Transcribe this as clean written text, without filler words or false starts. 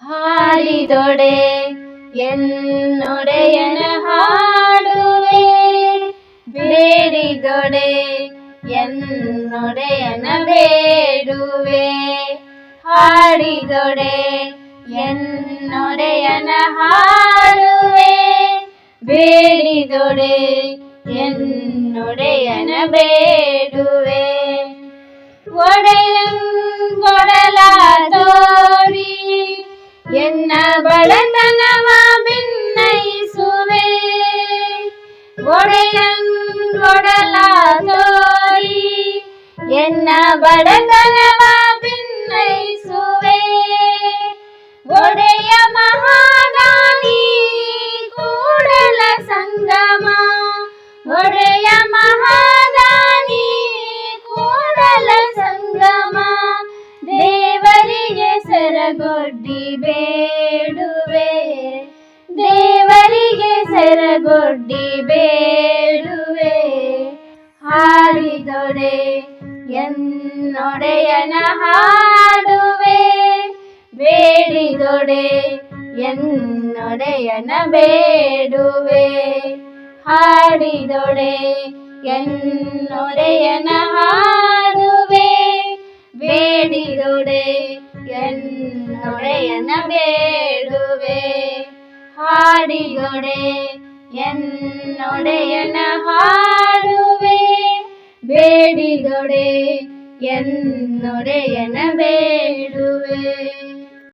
ಹಾಡಿದೊಡೆ ಎನ್ನೊಡೆಯನ ಹಾಡುವೆ, ಬೇಡಿದೊಡೆ ಎನ್ನೊಡೆಯನ ಬೇಡುವೆ. ಹಾಡಿದೊಡೆ ಎನ್ನೊಡೆಯನ ಹಾಡುವೆ, ಬೇಡಿದೊಡೆ ಎನ್ನೊಡೆಯನ ಬೇಡುವೆ. ಒಡೆಯಂಗೊಡಲ ತೋರಿ ಎನ್ನ ಬಡತನವ ಭಿನ್ನಯಿಸುವೆ, ಒಡೆಯಂಗೊಡಲ ತೋರಿ ಎನ್ನ ಬಡತನವ ಭಿನ್ನಯಿಸುವೆ. ಒಡೆಯ ಮಹಾದಾನಿ ಕೂಡಲ ಸಂಗಮ, ಒಡೆಯ ಮಹಾದಾನಿ ಕೂಡಲ ಸಂಗಮ. ದೇವರಿಗೆ ಸರಗೊಡ್ಡಿ ಬೇಡುವೆ, ದೇವರಿಗೆ ಸರಗೊಡ್ಡಿ ಬೇಡುವೆ. ಹಾಡಿದೊಡೆ ಎನ್ನೊಡೆಯನ ಹಾಡುವೆ, ಬೇಡಿದೊಡೆ ಎನ್ನೊಡೆಯನ ಬೇಡುವೆ. ಹಾಡಿದೊಡೆ ಎನ್ನೊಡೆಯನ ಹಾಡುವೆ, ಬೇಡಿದೊಡೆ ಎನ್ನೊಡೆಯನ ಬೇಡುವೆ. ಹಾಡಿದೊಡೆ ಎನ್ನೊಡೆಯನ ಹಾಡುವೆ, ಬೇಡಿದೊಡೆ ಎನ್ನೊಡೆಯನ ಬೇಡುವೆ.